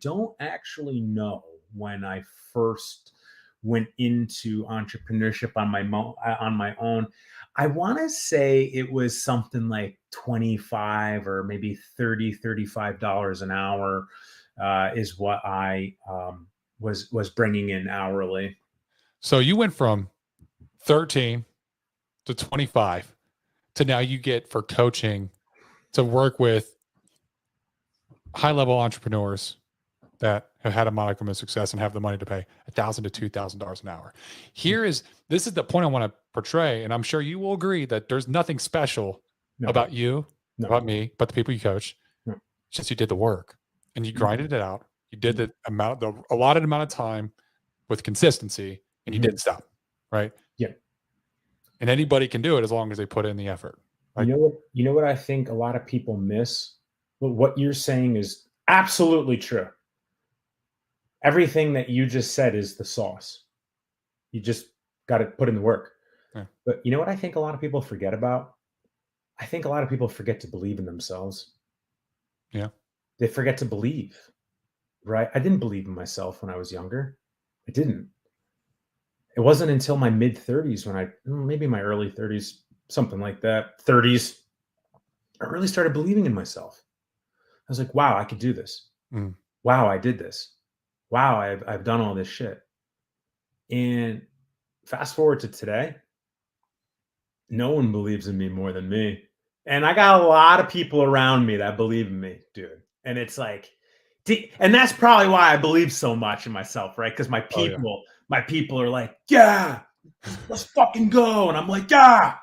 don't actually know when I first went into entrepreneurship on my own. I want to say it was something like 25 or maybe 30, $35 an hour is what I was bringing in hourly. So you went from 13 to 25 to now you get for coaching to work with high level entrepreneurs that have had a modicum of success and have the money to pay $1,000 to $2,000 an hour. This is the point I want to portray, and I'm sure you will agree that there's nothing special No, about you, no, about me, but the people you coach. no. Since you did the work and you Mhm. grinded it out, you did the allotted amount of time with consistency, and you Mhm. didn't stop, right? Yeah. And anybody can do it as long as they put in the effort. Like, You know what I think a lot of people miss? Well, what you're saying is absolutely true. Everything that you just said is the sauce. You just got to put in the work. yeah, But you know what I think a lot of people forget about? I think a lot of people forget to believe in themselves. yeah, They forget to believe, right? I didn't believe in myself when I was younger. I didn't. It wasn't until my mid 30s maybe my early 30s, something like that, 30s, I really started believing in myself. I was like, wow, I could do this. mm, Wow, I did this. Wow, I've done all this shit. And fast forward to today, no one believes in me more than me. And I got a lot of people around me that believe in me, dude. And it's like, and that's probably why I believe so much in myself, right? Because oh yeah, my people are like, yeah, let's fucking go. And I'm like, yeah,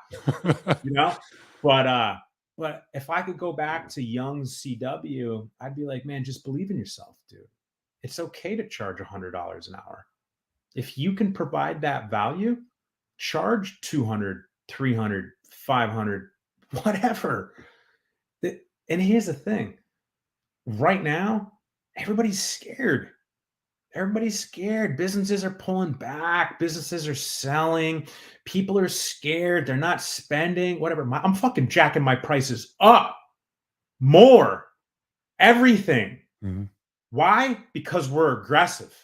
you know. But if I could go back to young CW, I'd be like, man, just believe in yourself, dude. It's okay to charge $100 an hour. If you can provide that value, charge 200, 300, 500, whatever. And here's the thing. Right now, everybody's scared. Everybody's scared. Businesses are pulling back. Businesses are selling. People are scared. They're not spending, whatever. I'm fucking jacking my prices up more. Everything. Mhm. Why? Because we're aggressive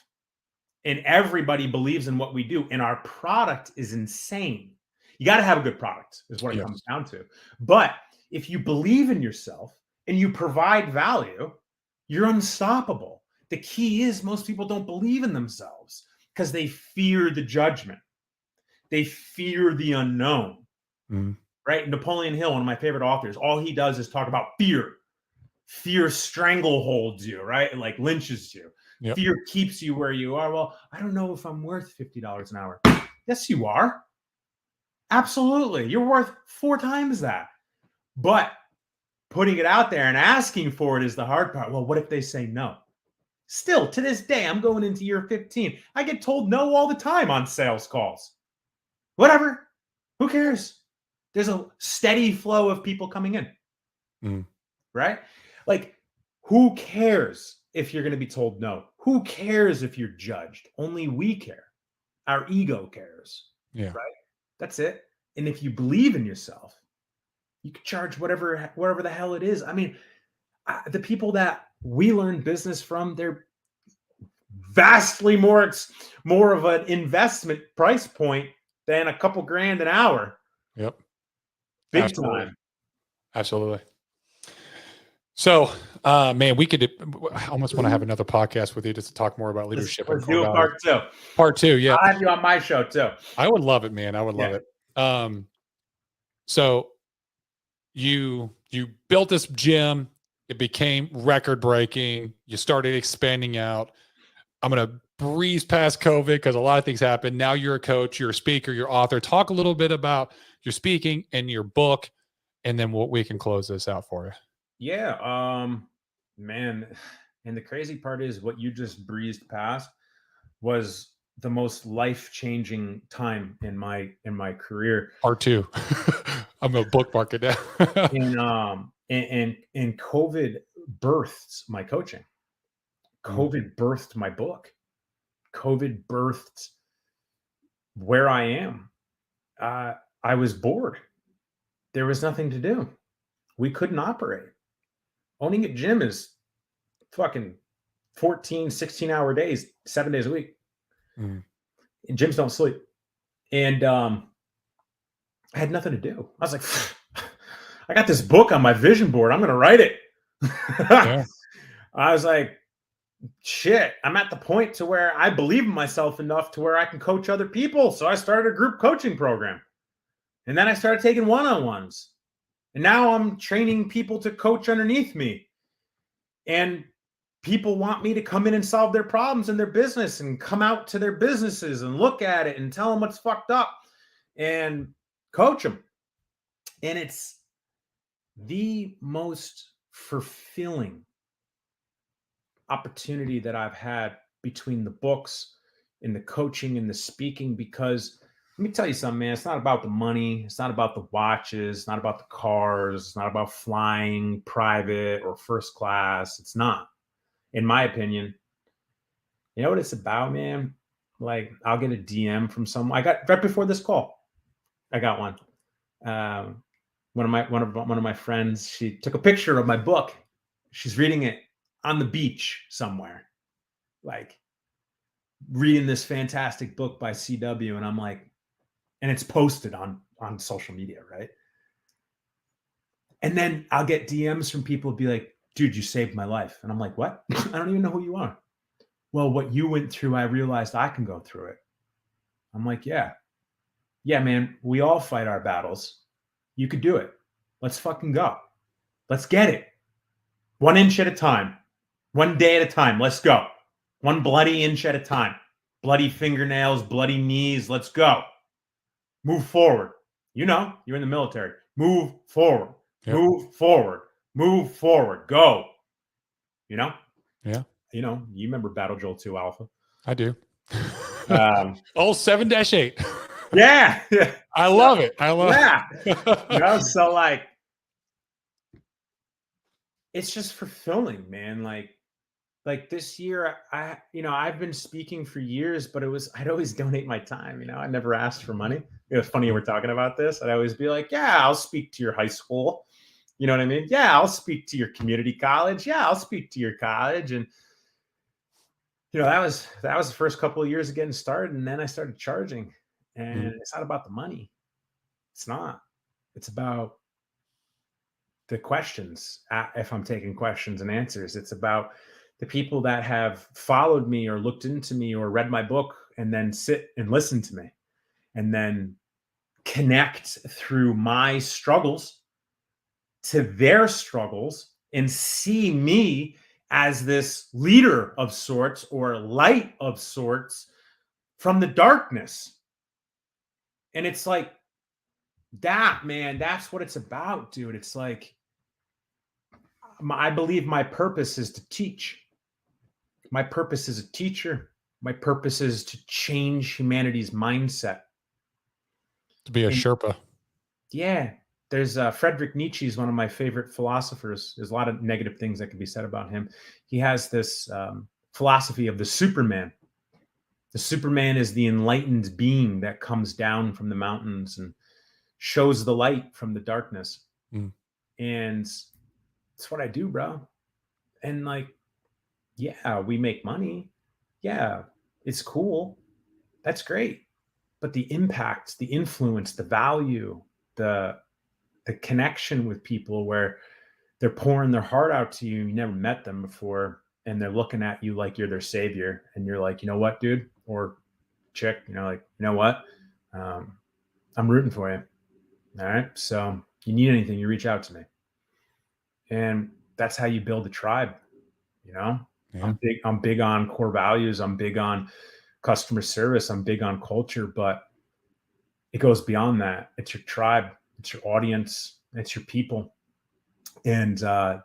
and everybody believes in what we do. And our product is insane. You got to have a good product, is what it comes Yes, down to. But if you believe in yourself and you provide value, you're unstoppable. The key is most people don't believe in themselves because they fear the judgment. They fear the unknown, mhm, right? Napoleon Hill, one of my favorite authors, all he does is talk about fear. Fear strangleholds you, right? It like lynches you. yep, Fear keeps you where you are. Well, I don't know if I'm worth $50 an hour. Yes, you are. Absolutely. You're worth 4 times that. But putting it out there and asking for it is the hard part. Well, what if they say no? Still, to this day, I'm going into year 15. I get told no all the time on sales calls. Whatever. Who cares? There's a steady flow of people coming in, mm, right? Like, who cares if you're going to be told no? Who cares if you're judged? Only we care. Our ego cares, yeah, right? That's it. And if you believe in yourself, you can charge whatever the hell it is. I mean, the people that we learn business from, they're vastly more of an investment price point than a couple grand an hour. yep, Big absolutely, time. absolutely. So, man, I almost want to have another podcast with you just to talk more about leadership and Let's core do a values. part two. Part two, yeah, I'll have you on my show too. I would love it, man. I would love Yeah. it. So you built this gym. It became record breaking. You started expanding out. I'm going to breeze past COVID because a lot of things happened. Now you're a coach, you're a speaker, you're author. Talk a little bit about your speaking and your book, and then we can close this out for you. Yeah. Man. And the crazy part is what you just breezed past was the most life-changing time in my career. Part two. I'm going to bookmark it down. And COVID birthed my coaching. Mm, COVID birthed my book. COVID birthed where I am. I was bored. There was nothing to do. We couldn't operate. Owning a gym is fucking 14, 16-hour days, 7 days a week. mm, And gyms don't sleep. And I had nothing to do. I was like, I got this book on my vision board. I'm going to write it. Yeah. I was like, shit, I'm at the point to where I believe in myself enough to where I can coach other people. So I started a group coaching program. And then I started taking one-on-ones. And now I'm training people to coach underneath me. And people want me to come in and solve their problems in their business and come out to their businesses and look at it and tell them what's fucked up and coach them. And it's the most fulfilling opportunity that I've had between the books and the coaching and the speaking, because let me tell you something, man. It's not about the money. It's not about the watches. It's not about the cars. It's not about flying private or first class. It's not, in my opinion. You know what it's about, man? Like, I'll get a DM from someone. I got right before this call. I got one. One of my friends. She took a picture of my book. She's reading it on the beach somewhere, like reading this fantastic book by CW, and I'm like, and it's posted on social media, right? And then I'll get DMs from people be like, dude, you saved my life. And I'm like, what? I don't even know who you are. Well, what you went through, I realized I can go through it. I'm like, yeah, man, we all fight our battles. You could do it. Let's fucking go. Let's get it. 1 inch at a time, 1 day at a time. Let's go. 1 bloody inch at a time. Bloody fingernails, bloody knees. Let's go. Move forward. You know, you're in the military. Move forward. Yep. Move forward. Move forward. Go. You know? Yeah. You know, you remember Battle Joel 2 Alpha. I do. Um, Oh, 7-8. yeah. I love it. I love it. You know, so like, it's just fulfilling, man. Like this year, I've been speaking for years, but I'd always donate my time. You know, I never asked for money. It's funny we're talking about this. I'd always be like, yeah, I'll speak to your high school. You know what I mean? Yeah, I'll speak to your community college. Yeah, I'll speak to your college. And that was the first couple of years of getting started. And then I started charging. And it's not about the money. It's not. It's about the questions. If I'm taking questions and answers, it's about the people that have followed me or looked into me or read my book and then sit and listen to me and then connect through my struggles to their struggles and see me as this leader of sorts or light of sorts from the darkness. And it's like that, man, that's what it's about, dude. It's like, I believe my purpose is to teach. My purpose as a teacher, my purpose is to change humanity's mindset. To be a Sherpa. Yeah. There's Friedrich Nietzsche is one of my favorite philosophers. There's a lot of negative things that can be said about him. He has this philosophy of the Superman. The Superman is the enlightened being that comes down from the mountains and shows the light from the darkness. And that's what I do, bro. And like, yeah, we make money. Yeah, it's cool. That's great. But the impact, the influence, the value, the connection with people where they're pouring their heart out to you, you never met them before, and they're looking at you like you're their savior. And you're like, you know what, dude? Or chick, like, you know what? I'm rooting for you. All right. So you need anything, you reach out to me. And that's how you build a tribe, Yeah. I'm big on core values. I'm big on customer service. I'm big on culture, but it goes beyond that. It's your tribe. It's your audience. It's your people. And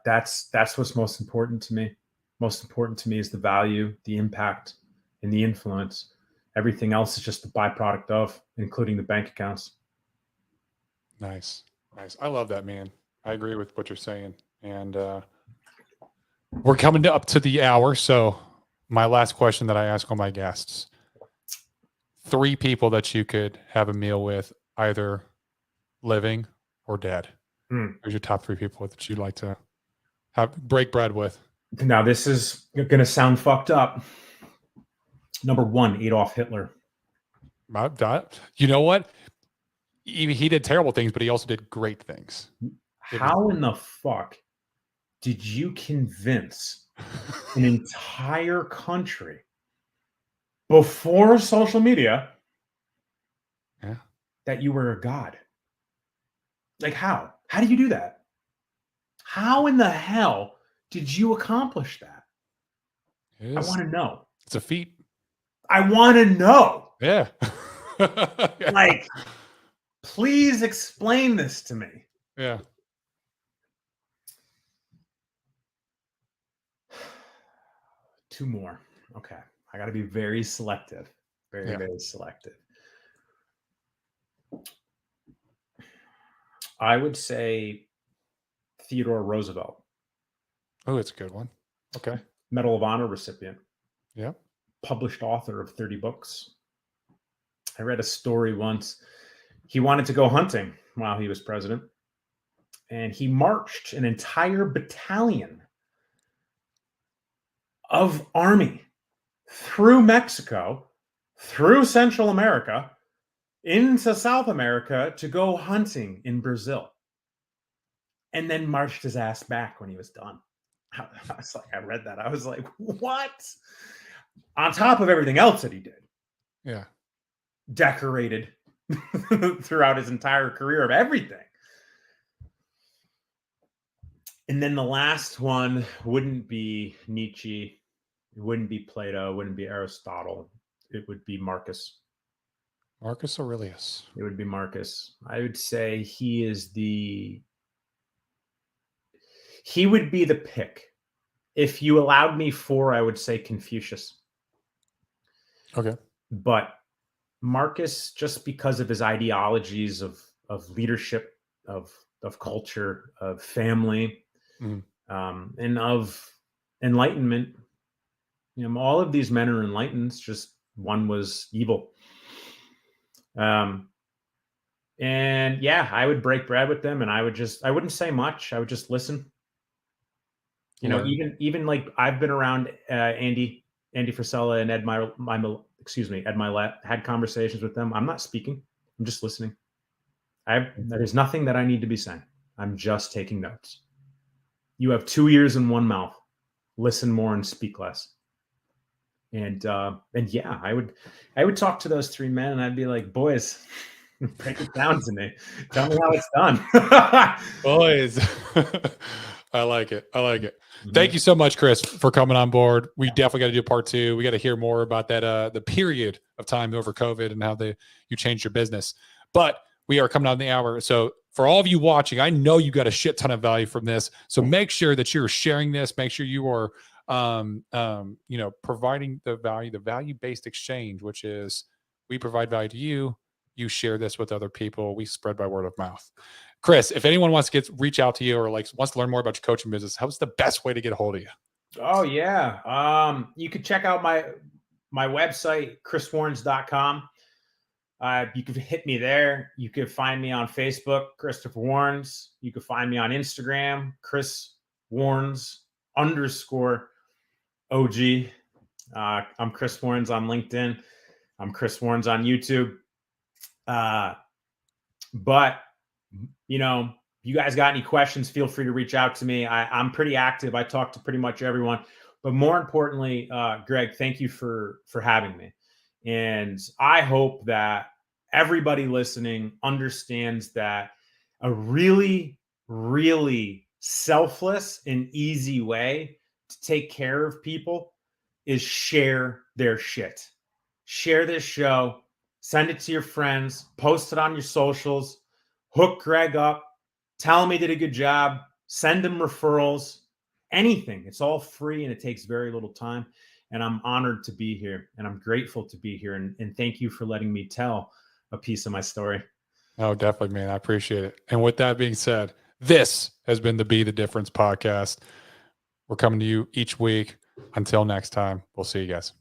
that's what's most important to me. Most important to me is the value, the impact, and the influence. Everything else is just a byproduct of, including the bank accounts. Nice. I love that, man. I agree with what you're saying. And we're coming up to the hour. So my last question that I ask all my guests, 3 people that you could have a meal with, either living or dead. Who's your top 3 people that you'd like to break bread with? Now, this is going to sound fucked up. Number 1, Adolf Hitler. You know what? He did terrible things, but he also did great things. How in the fuck did you convince an entire country before social media Yeah. that you were a god? Like, how? How do you do that? How in the hell did you accomplish that? I want to know. It's a feat. I want to know. Yeah. Like, please explain this to me. Yeah. Two more. Okay. I got to be very selective. Very, Yeah. very selective. I would say Theodore Roosevelt. Oh, it's a good one. Okay. Medal of Honor recipient. Yeah. Published author of 30 books. I read a story once. He wanted to go hunting while he was president, and he marched an entire battalion of army through Mexico, through Central America, into South America to go hunting in Brazil, and then marched his ass back when he was done. I was like, I read that. I was like, what? On top of everything else that he did. Yeah. Decorated throughout his entire career of everything. And then the last one wouldn't be Nietzsche. It wouldn't be Plato. It wouldn't be Aristotle. It would be Marcus. Marcus Aurelius. It would be Marcus. I would say he would be the pick. If you allowed me four, I would say Confucius. Okay. But Marcus, just because of his ideologies of leadership, of culture, of family, and of enlightenment, all of these men are enlightened. Just one was evil. And yeah, I would break bread with them, and I wouldn't say much. I would just listen. Even like I've been around Andy Frisella and Ed Milet, had conversations with them. I'm not speaking. I'm just listening. There's nothing that I need to be saying. I'm just taking notes. You have 2 ears and 1 mouth. Listen more and speak less. And yeah, I would talk to those 3 men, and I'd be like, boys, break it down to me. Tell me how it's done. Boys. I like it. Mm-hmm. Thank you so much, Chris, for coming on board. We definitely got to do part 2. We got to hear more about that, the period of time over COVID and how you changed your business. But we are coming on the hour. So for all of you watching, I know you got a shit ton of value from this. So make sure that you're sharing this. Make sure you are, providing the value-based exchange, which is we provide value to you. You share this with other people. We spread by word of mouth. Chris, if anyone wants to reach out to you or wants to learn more about your coaching business, how's the best way to get a hold of you? Oh yeah. You could check out my website, chriswarrens.com. You can hit me there. You can find me on Facebook, Christopher Warrens. You can find me on Instagram, Chris Warrens _OG. I'm Chris Warrens on LinkedIn. I'm Chris Warrens on YouTube. But you guys got any questions, feel free to reach out to me. I'm pretty active. I talk to pretty much everyone. But more importantly, Greg, thank you for having me. And I hope that everybody listening understands that a really, really selfless and easy way to take care of people is share their shit. Share this show, send it to your friends, post it on your socials, hook Greg up, tell him he did a good job, send him referrals, anything. It's all free and it takes very little time. And I'm honored to be here, and I'm grateful to be here. And thank you for letting me tell a piece of my story. Oh, definitely, man. I appreciate it. And with that being said, this has been the Be the Difference podcast. We're coming to you each week. Until next time, we'll see you guys.